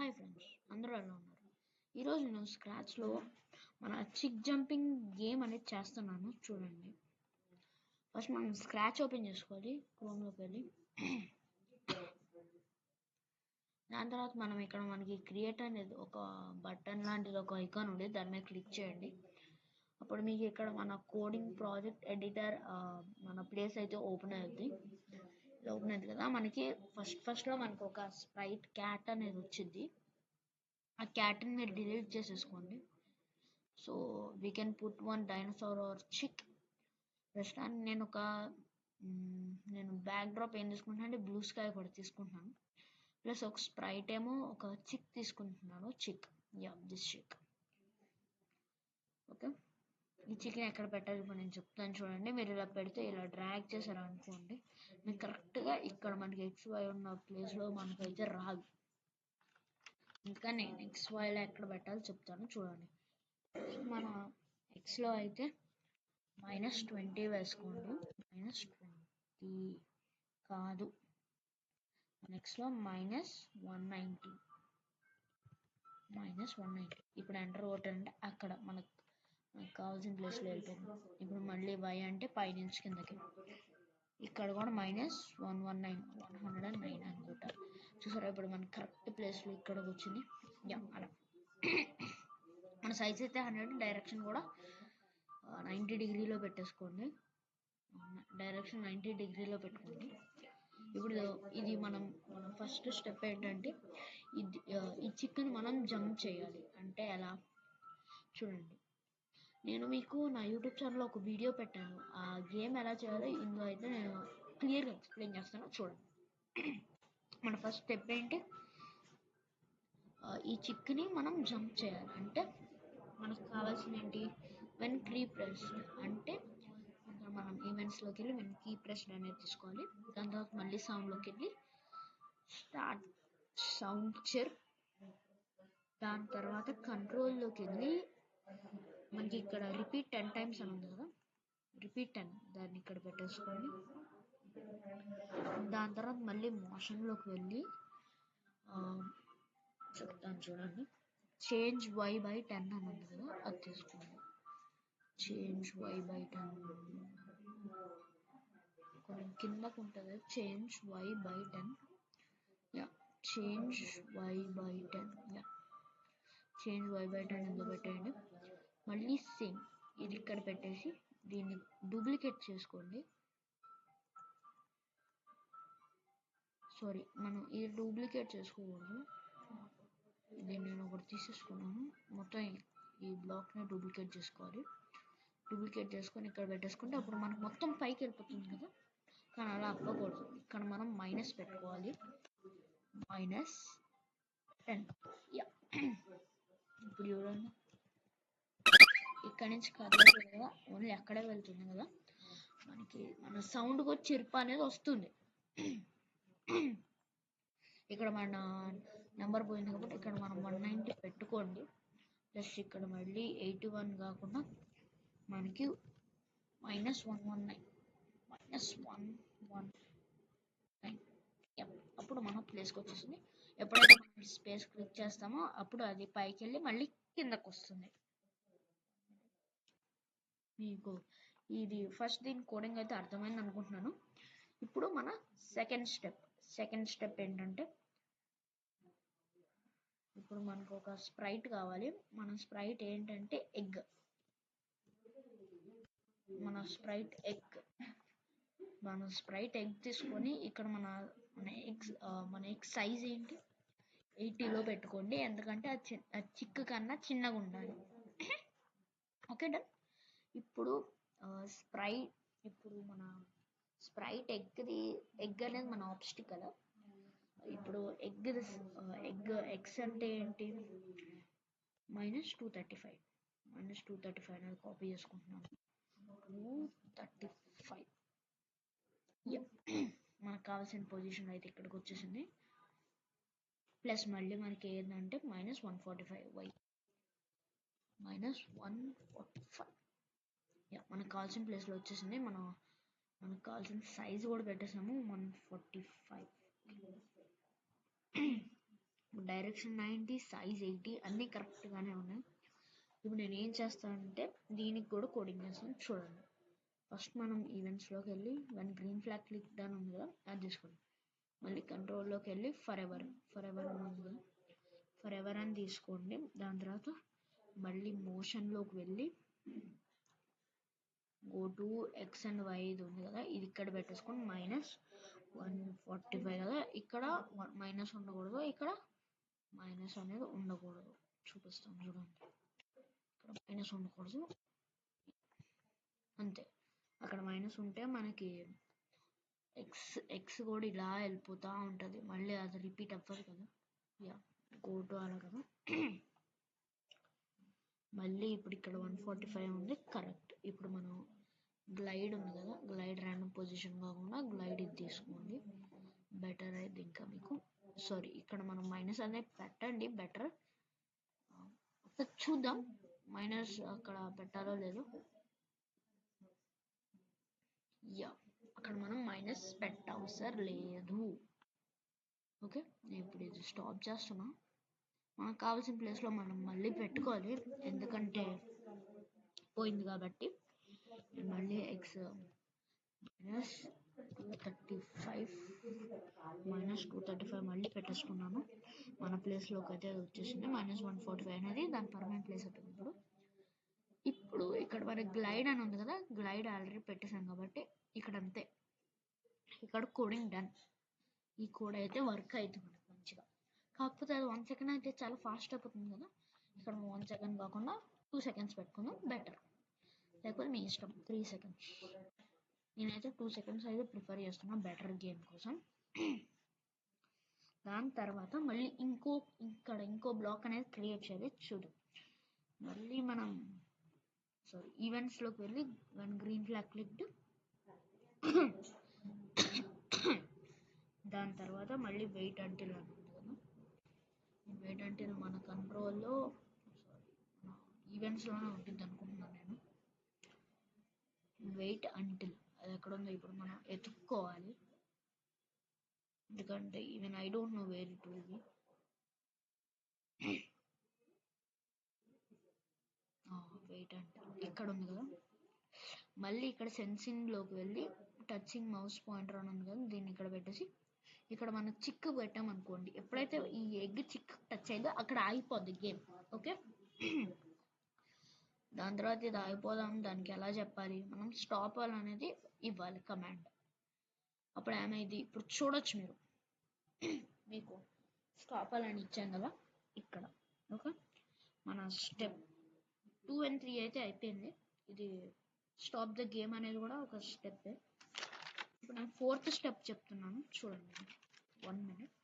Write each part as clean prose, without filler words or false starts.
Hi friends, అందరూ ఎలా ఉన్నారు? ఈరోజు నేను స్క్రాచ్లో మన చిక్ జంపింగ్ గేమ్ అనేది చేస్తున్నాను, చూడండి. ఫస్ట్ మనం స్క్రాచ్ ఓపెన్ చేసుకోవాలి, క్రోమ్లోకి వెళ్ళి. దాని తర్వాత మనం ఇక్కడ మనకి క్రియేట్ అనేది ఒక బటన్ లాంటిది, ఒక ఐకాన్ ఉంది, దాని మీద క్లిక్ చేయండి. అప్పుడు మీకు ఇక్కడ మన కోడింగ్ ప్రాజెక్ట్ ఎడిటర్ మన ప్లేస్ అయితే ఓపెన్ అవుతుంది. ఓపెన్ అయింది కదా, మనకి ఫస్ట్లో మనకు ఒక స్ప్రైట్ క్యాట్ అనేది వచ్చింది. ఆ క్యాట్ని మీరు డిలీట్ చేసేసుకోండి. So we can put one dinosaur or chick. ప్రస్తుతానికి నేను బ్యాక్ డ్రాప్ ఏం తీసుకుంటున్నాను అంటే బ్లూ స్కై కూడా తీసుకుంటున్నాను. ప్లస్ ఒక స్ప్రైట్ ఏమో ఒక చిక్ తీసుకుంటున్నాను. చిక్, దిస్ చిక్. ఓకే, ఈ చికెన్ ఎక్కడ పెట్టాలి ఇప్పుడు నేను చెప్తాను, చూడండి. మీరు ఇలా పెడితే ఇలా డ్రాగ్ చేశారు అనుకోండి, మీకు కరెక్ట్గా ఇక్కడ మనకి XY ఉన్న ప్లేస్లో మనకైతే రాదు. అందుకని నేను XYలో ఎక్కడ పెట్టాలో చెప్తాను, చూడండి. మన Xలో అయితే -20 వేసుకోండి. -20 కాదు, నెక్స్ట్లో -190. ఇప్పుడు ఎంటర్ కొట్టండి, అక్కడ మనకు కావాల్సిన ప్లేస్లో వెళ్ళిపోయింది. ఇప్పుడు మళ్ళీ Y అంటే పైనుంచి కిందకి. ఇక్కడ కూడా -119 అనుకుంటా. చూసారా, ఇప్పుడు మనకి కరెక్ట్ ప్లేస్లో ఇక్కడికి వచ్చింది. అలా మన సైజ్ అయితే 100, డైరెక్షన్ కూడా 90 డిగ్రీలో పెట్టేసుకోండి. డైరెక్షన్ 90 డిగ్రీలో పెట్టుకోండి. ఇప్పుడు ఇది మన ఫస్ట్ స్టెప్ ఏంటంటే ఈ చికెన్ మనం జంప్ చేయాలి. అంటే ఎలా చూడండి, నేను మీకు నా యూట్యూబ్ ఛానల్లో ఒక వీడియో పెట్టాను. ఆ గేమ్ ఎలా చేయాలో ఇందులో అయితే నేను క్లియర్గా ఎక్స్ప్లెయిన్ చేస్తాను, చూడండి. మన ఫస్ట్ స్టెప్ ఏంటి, ఈ చిక్ని మనం జంప్ చేయాలి. అంటే మనకు కావాల్సిన ఏంటి, వెన్ కీ ప్రెస్డ్ అంటే మనం ఈవెంట్స్లోకి వెళ్ళి వెన్ కీ ప్రెస్డ్ అనేది తీసుకోవాలి. దాని తర్వాత మళ్ళీ సౌండ్లోకి వెళ్ళి స్టార్ట్ సౌండ్ చిర్ప్. దాని తర్వాత కంట్రోల్లోకి వెళ్ళి మనకి ఇక్కడ రిపీట్ 10 times అని ఉంది కదా, రిపీట్ 10 దాన్ని ఇక్కడ పెట్టేసుకోండి. దాని తర్వాత మళ్ళీ మోషన్లోకి వెళ్ళి చెప్తాను చూడండి, చేంజ్ Y/10 అని ఉంది కదా, అది తీసుకోండి. చేంజ్ Y/10 కొంచెం కిందకు ఉంటుంది, change Y/10. Change Y/10 change Y/10 ఇందులో పెట్టేయండి. మళ్ళీ సేమ్ ఇది ఇక్కడ పెట్టేసి దీన్ని డూప్లికేట్ చేసుకోండి. సారీ, మనం ఇది డూప్లికేట్ చేసుకోకూడదు. ఇది నేను ఒకటి తీసేసుకున్నాను. మొత్తం ఈ బ్లాక్ని డూప్లికేట్ చేసుకోవాలి. డూప్లికేట్ చేసుకొని ఇక్కడ పెట్టేసుకుంటే అప్పుడు మనకు మొత్తం పైకి వెళ్ళిపోతుంది కదా. కానీ అలా అవ్వకూడదు, ఇక్కడ మనం మైనస్ పెట్టుకోవాలి. -10. ఇప్పుడు చూడండి, ఇక్కడ నుంచి కదలలేదు కదా, ఓన్లీ అక్కడే వెళ్తుంది కదా. మనకి మన సౌండ్కి వచ్చి చిరుపు అనేది వస్తుంది. ఇక్కడ మన నెంబర్ పోయింది కాబట్టి ఇక్కడ మనం 190 పెట్టుకోండి. ప్లస్ ఇక్కడ మళ్ళీ 81 కాకుండా మనకి -119 అప్పుడు మనం ప్లేస్కి వచ్చేసింది. ఎప్పుడైతే మనం స్పేస్ క్లిక్ చేస్తామో అప్పుడు అది పైకి వెళ్ళి మళ్ళీ కిందకు వస్తుంది. మీకు ఇది ఫస్ట్ దీని కోడింగ్ అయితే అర్థమైంది అనుకుంటున్నాను. ఇప్పుడు మన సెకండ్ స్టెప్ ఏంటంటే, ఇప్పుడు మనకు ఒక స్ప్రైట్ కావాలి. మన స్ప్రైట్ ఏంటంటే ఎగ్. మన స్ప్రైట్ ఎగ్ తీసుకొని ఇక్కడ మన ఎగ్ సైజ్ ఏంటి 80లో పెట్టుకోండి, ఎందుకంటే అది చిక్ కన్నా చిన్నగా ఉండాలి. Okay, done. ఇప్పుడు మన స్ప్రైట్ ఎగ్ అనేది మన ఆబ్స్టిక్ కదా. ఇప్పుడు ఎగ్స్ అంటే ఏంటి, -235 అనేది కాపీ చేసుకుంటున్నాను. 235 మనకు కావాల్సిన పొజిషన్ అయితే ఇక్కడికి వచ్చేసింది. ప్లస్ మళ్ళీ మనకి ఏంటంటే -145 Y -145 మనకు కావాల్సిన ప్లేస్లో వచ్చేసింది. మనకు కావాల్సిన సైజ్ కూడా పెట్టేసాము, 145. డైరెక్షన్ 90, సైజ్ 80 అన్నీ కరెక్ట్గానే ఉన్నాయి. ఇప్పుడు నేను ఏం చేస్తానంటే దీనికి కూడా కోడింగ్ చేస్తాను చూడండి. ఫస్ట్ మనం ఈవెంట్స్లోకి వెళ్ళి one green flag click done ఉంది కదా, అది తీసుకోండి. మళ్ళీ కంట్రోల్లోకి వెళ్ళి ఫర్ ఎవర్ ఉంది కదా, ఫర్ ఎవర్ అని తీసుకోండి. దాని తర్వాత మళ్ళీ మోషన్లోకి వెళ్ళి go to X and Y ఇది ఉంది కదా, ఇది ఇక్కడ పెట్టేసుకోండి. -145 కదా, ఇక్కడ మైనస్ ఉండకూడదు, ఇక్కడ మైనస్ అనేది ఉండకూడదు. చూపిస్తాను చూడండి, ఇక్కడ మైనస్ ఉండకూడదు, అంతే. అక్కడ మైనస్ ఉంటే మనకి ఎక్స్ కూడా ఇలా వెళ్ళిపోతూ ఉంటుంది, మళ్ళీ అది రిపీట్ అవ్వదు కదా. యా గో టు అలా కదా. మళ్ళీ ఇప్పుడు ఇక్కడ 145 ఉంది కరెక్ట్. ఇప్పుడు మనం గ్లైడ్ ఉంది కదా, గ్లైడ్ ర్యాండమ్ పొజిషన్ కాకుండా గ్లైడ్ ఇది తీసుకోండి, బెటర్ అయితే ఇంకా మీకు. సారీ, ఇక్కడ మనం మైనస్ అనేది పెట్టండి బెటర్. చూద్దాం మైనస్ అక్కడ పెట్టాలో లేదో. యా, అక్కడ మనం మైనస్ పెట్టవసరం లేదు. ఓకే, నేను ఇప్పుడు ఇది స్టాప్ చేస్తున్నా. మనకు కావాల్సిన ప్లేస్లో మనం మళ్ళీ పెట్టుకోవాలి, ఎందుకంటే పోయింది కాబట్టి. నేను మళ్ళీ ఎక్స్ -235 మళ్ళీ పెట్టేసుకున్నాను. మన ప్లేస్లోకి అయితే వచ్చేసింది. -145 అనేది దాని పర్మనెంట్ ప్లేస్ అవుతుంది. ఇప్పుడు ఇక్కడ మనకి గ్లైడ్ అని ఉంది కదా, గ్లైడ్ ఆల్రెడీ పెట్టేసాం కాబట్టి ఇక్కడ అంతే. ఇక్కడ కోడింగ్ డన్. ఈ కోడ్ అయితే వర్క్ అవుతుంది మంచిగా. కాకపోతే అది 1 సెకండ్ అయితే చాలా ఫాస్ట్ అయిపోతుంది కదా. ఇక్కడ 1 సెకండ్ కాకుండా 2 సెకండ్స్ పెట్టుకుందాం బెటర్, లేకపోతే మీ ఇష్టం 3 సెకండ్స్. నేనైతే 2 సెకండ్స్ అయితే ప్రిఫర్ చేస్తున్నా బెటర్ గేమ్ కోసం. దాని తర్వాత మళ్ళీ ఇంకో బ్లాక్ అనేది క్రియేట్ చేయాలి. చూడు, మళ్ళీ మనం ఈవెంట్స్లోకి వెళ్ళి వన్ గ్రీన్ ఫ్లాగ్ క్లిక్డ్. దాని తర్వాత మళ్ళీ వెయిట్ అంటిల్ అని ఉంది కదా, వెయిట్ అంటిల్ మన కంట్రోల్లో ఈవెంట్స్లోనే ఉంటుంది అనుకుంటున్నాను నేను. వెయిట్ అంటిల్ అది ఎక్కడ ఉందో ఇప్పుడు మనం ఎత్తుక్కోవాలి, ఎందుకంటే even I don't know where it will be. Wait until ఇక్కడ ఉంది కదా. మళ్ళీ ఇక్కడ సెన్సింగ్లోకి వెళ్ళి టచింగ్ మౌస్ పాయింటర్ అని ఉంది కదా, దీన్ని ఇక్కడ పెట్టేసి ఇక్కడ మనం చిక్కు పెట్టామనుకోండి, ఎప్పుడైతే ఈ ఎగ్ చిక్కు టచ్ అయిందో అక్కడ ఆగిపోద్ది గేమ్. ఓకే, దాని తర్వాత ఇది ఆగిపోదాం, దానికి ఎలా చెప్పాలి, మనం స్టాప్ ఆల్ అనేది ఇవ్వాలి కమాండ్. అప్పుడు ఏమైంది ఇప్పుడు చూడొచ్చు మీరు, మీకు స్టాప్ ఆల్ అని ఇచ్చాం కదా ఇక్కడ. ఓకే, మన స్టెప్ 2 and 3 అయితే అయిపోయింది. ఇది స్టాప్ ద గేమ్ అనేది కూడా ఒక స్టెప్. ఇప్పుడు నేను 4th స్టెప్ చెప్తున్నాను చూడండి, 1 minute.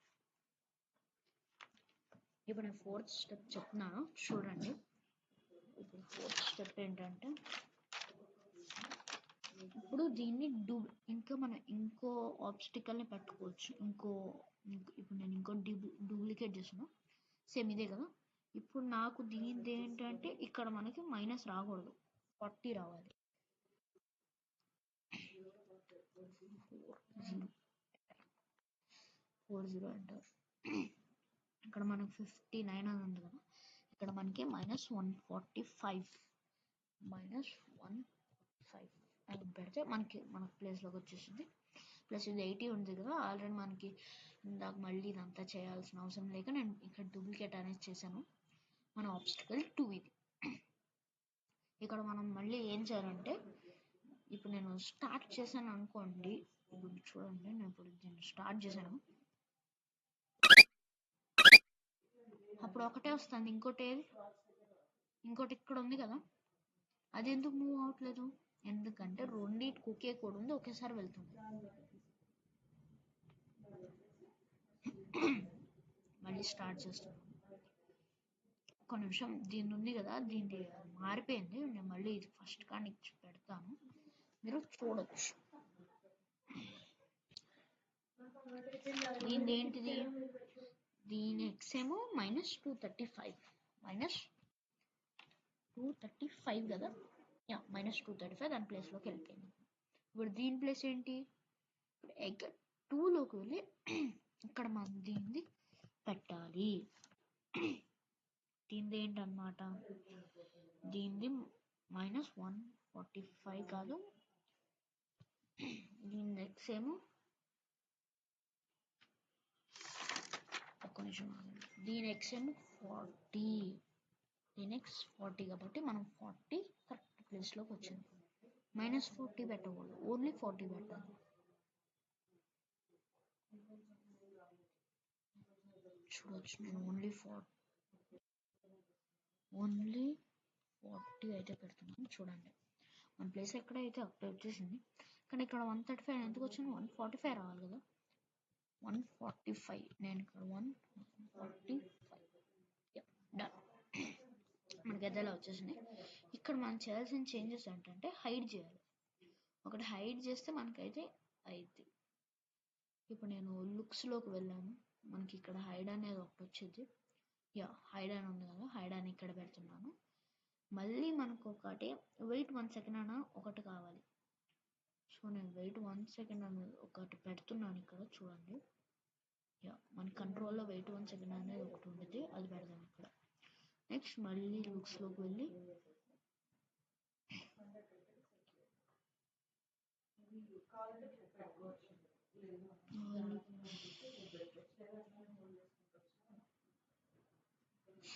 ఇప్పుడు నేను 4th స్టెప్ చెప్తున్నాను చూడండి. ఇప్పుడు 4th స్టెప్ ఏంటంటే, ఇప్పుడు దీన్ని ఇంకా మనం ఇంకో ఆబ్స్టికల్ని పెట్టుకోవచ్చు. ఇప్పుడు నేను ఇంకో డూప్లికేట్ చేస్తున్నా, సేమ్ ఇదే కదా. ఇప్పుడు నాకు దీనిది ఏంటంటే ఇక్కడ మనకి మైనస్ రాకూడదు, 40 రావాలి. 40 అంటారు. ఇక్కడ మనకు 59 అని ఉంది కదా, ఇక్కడ మనకి -145 అని పెడితే మన ప్లేస్లోకి వచ్చేసింది. ప్లస్ ఇది 80 ఉంది కదా, ఆల్రెడీ మనకి ఇందాక మళ్ళీ ఇదంతా చేయాల్సిన అవసరం లేక నేను ఇక్కడ డూప్లికేట్ అనేది చేశాను. మన ఆబ్స్టికల్ 2 ఇది. ఇక్కడ మనం మళ్ళీ ఏం చేయాలంటే, ఇప్పుడు నేను స్టార్ట్ చేశాను అనుకోండి, ఇప్పుడు చూడండి, నేను ఇప్పుడు దీన్ని స్టార్ట్ చేశాను, అప్పుడు ఒకటే వస్తుంది, ఇంకోటి ఇక్కడ ఉంది కదా, అది ఎందుకు మూవ్ అవ్వట్లేదు? ఎందుకంటే రెండింటికి ఒకే కోడ్ ఉంది, ఒకేసారి వెళ్తుంది. మళ్ళీ స్టార్ట్ చేస్తాను, ఒక నిమిషం. దీన్ని ఉంది కదా, దీన్ని మారిపోయింది. నేను మళ్ళీ ఇది ఫస్ట్ కానీ పెడతాను, మీరు చూడొచ్చు. దీని ఏంటిది, దీని ఎక్స్ ఏమో -235 కదా, -235 దాని ప్లేస్లోకి వెళ్ళిపోయింది. ఇప్పుడు దీని ప్లేస్ ఏంటి, ఎగ్ 2లోకి వెళ్ళి ఇక్కడ మనం దీన్ని పెట్టాలి. ఏంటన్నమాట, దీనిది -145 కాదు, దీని ఎక్స్ ఏమో ఒక్క నిమిషం, దీని ఎక్స్ ఏమో 40, దీని ఎక్స్ 40 కాబట్టి మనం 40 కరెక్ట్ ప్లేస్లోకి వచ్చింది. -40 పెట్టకూడదు, ఓన్లీ 40 పెట్టాలి. చూడవచ్చు నేను ఓన్లీ 40 అయితే పెడుతున్నాను. చూడండి మన ప్లేస్ ఎక్కడైతే అక్కడ వచ్చేసింది, కానీ ఇక్కడ 135 ఎందుకు వచ్చింది, 145 రావాలి కదా, 145, నేను ఇక్కడ 145 డన్. మనకి అదేలా వచ్చేసింది. ఇక్కడ మనం చేయాల్సిన చేంజెస్ ఏంటంటే హైడ్ చేయాలి. ఒకటి హైడ్ చేస్తే మనకైతే అయితే, ఇప్పుడు నేను లుక్స్లోకి వెళ్ళాను, మనకి ఇక్కడ హైడ్ అనేది ఒకటి వచ్చింది. హైడ్ అని ఉంది కదా, హైడ్ అని ఇక్కడ పెడుతున్నాను. మళ్ళీ మనకు ఒకటి వెయిట్ 1 సెకండ్ అన్న ఒకటి కావాలి. సో నేను వెయిట్ 1 సెకండ్ అనేది ఒకటి పెడుతున్నాను ఇక్కడ చూడండి. మన కంట్రోల్లో వెయిట్ 1 సెకండ్ అనేది ఒకటి ఉంటుంది, అది పెడదాం ఇక్కడ. నెక్స్ట్ మళ్ళీ లుక్స్లోకి వెళ్ళి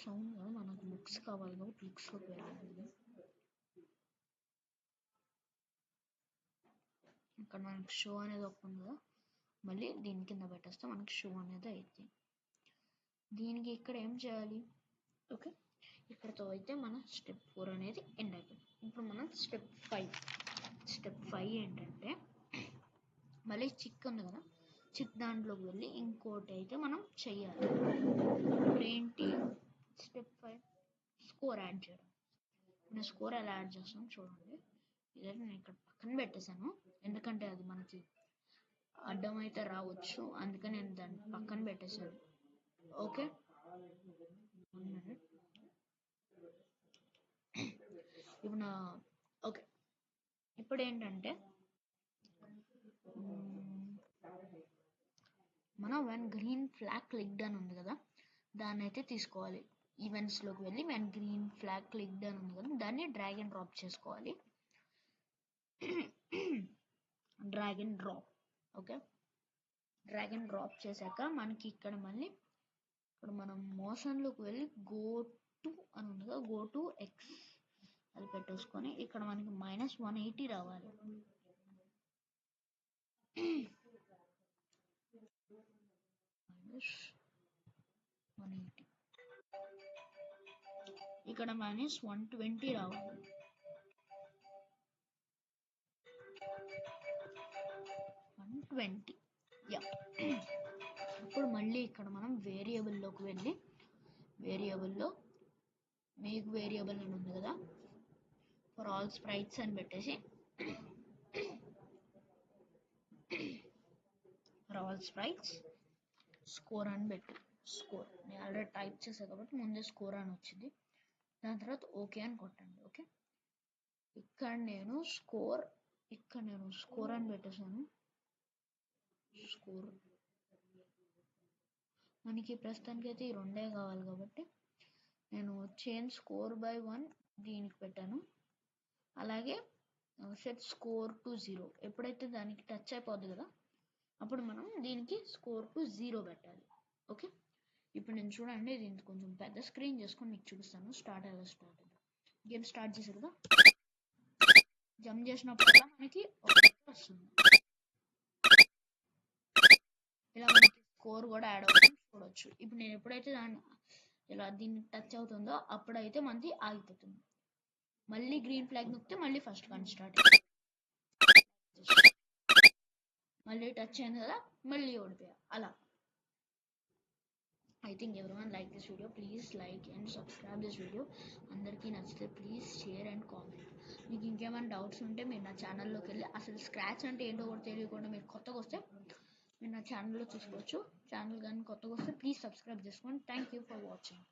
సౌండ్ మనకు లుక్స్ కావాలి కాబట్టి లుక్స్లోకి వెళ్ళాలి. ఇక్కడ మనకి షో అనేది వస్తుంది కదా, మళ్ళీ దీని కింద పెట్టేస్తే మనకి షో అనేది అవుతుంది. దీనికి ఇక్కడ ఏం చేయాలి, ఓకే, ఇక్కడతో అయితే మన స్టెప్ 4 అనేది ఎండ్ అయిపోయింది. ఇప్పుడు మనం స్టెప్ 5 ఏంటంటే, మళ్ళీ చిక్ ఉంది కదా, చిక్ దాంట్లోకి వెళ్ళి ఇంకోటి అయితే మనం చెయ్యాలి. ఇప్పుడు ఏంటి స్టెప్ 5, స్కోర్ యాడ్ చేయడం. నేను స్కోర్ ఎలా యాడ్ చేస్తాను చూడండి. ఇదైతే నేను ఇక్కడ పక్కన పెట్టేశాను, ఎందుకంటే అది మనకి అడ్డం అయితే రావచ్చు, అందుకని నేను దాన్ని పక్కన పెట్టేశాను. ఓకే, ఇప్పుడు ఓకే, ఇప్పుడు ఏంటంటే మనం వెన్ గ్రీన్ ఫ్లాగ్ క్లిక్డ్ అని ఉంది కదా, దాన్ని అయితే తీసుకోవాలి. ఈవెంట్స్లోకి వెళ్ళి వెన్ గ్రీన్ ఫ్లాగ్ క్లిక్డ్ అని ఉంది కదా, దాన్ని డ్రాగ్ అండ్ డ్రాప్ చేసుకోవాలి. Drag and drop, okay, drag and drop చేశాక మనకి ఇక్కడ మళ్ళీ ఇక్కడ మనం మోషన్లోకి వెళ్ళి గో టు అని ఉంది కదా, గో టు ఎక్స్ అది పెట్టేసుకొని ఇక్కడ మనకి -180 రావాలి. -180, ఇక్కడ -120 రావాలి. 120, ఇప్పుడు మళ్ళీ ఇక్కడ మనం వేరియబుల్లోకి వెళ్ళి వేరియబుల్లో మేక్ వేరియబుల్ అని ఉంది కదా, ఫర్ ఆల్ స్ప్రైట్స్ అని పెట్టేసి ఫర్ ఆల్ స్ప్రైట్స్ స్కోర్ అని పెట్టు. స్కోర్ నేను ఆల్రెడీ టైప్ చేశాను కాబట్టి ముందే స్కోర్ అని వచ్చింది. దాని తర్వాత ఓకే అని కొట్టండి. ఓకే, ఇక్కడ నేను స్కోర్ అని పెట్టేశాను. స్కోర్ మనకి ప్రస్తుతానికి అయితే ఈ రెండే కావాలి కాబట్టి నేను చేంజ్ స్కోర్ బై 1 దీనికి పెట్టాను. అలాగే సెట్ స్కోర్ టు 0, ఎప్పుడైతే దానికి టచ్ అయిపోద్ది కదా, అప్పుడు మనం దీనికి స్కోర్ టు 0 పెట్టాలి. ఓకే, ఇప్పుడు నేను చూడండి, దీనికి కొంచెం పెద్ద స్క్రీన్ చేసుకొని మీకు చూపిస్తాను. స్టార్ట్ ఎలా స్టార్ట్ అవుతుంది. గేమ్ స్టార్ట్ చేశారు కదా, జంప్ చేసినప్పుడు మనకి వస్తుంది, ఇలా మనకి స్కోర్ కూడా యాడ్ అవుతుంది చూడొచ్చు. ఇప్పుడు నేను ఎప్పుడైతే ఇలా దీన్ని టచ్ అవుతుందో అప్పుడైతే మనది ఆగిపోతుంది. మళ్ళీ గ్రీన్ ఫ్లాగ్ నొక్కితే మళ్ళీ ఫస్ట్ కానీ స్టార్ట్, మళ్ళీ టచ్ అయింది కదా, మళ్ళీ ఓడిపోయా. అలా I think everyone like this video. Please like and subscribe this video. అందరికీ నచ్చితే ప్లీజ్ షేర్ అండ్ కామెంట్. మీకు ఇంకేమైనా డౌట్స్ ఉంటే మీరు నా ఛానల్లోకి వెళ్ళి, అసలు స్క్రాచ్ అంటే ఏంటో కూడా తెలియకుండా మీరు కొత్తగా వస్తే మీరు నా ఛానల్లో చూసుకోవచ్చు. ఛానల్ కానీ కొత్తగా వస్తే ప్లీజ్ సబ్స్క్రైబ్ చేసుకోండి. Thank you for watching.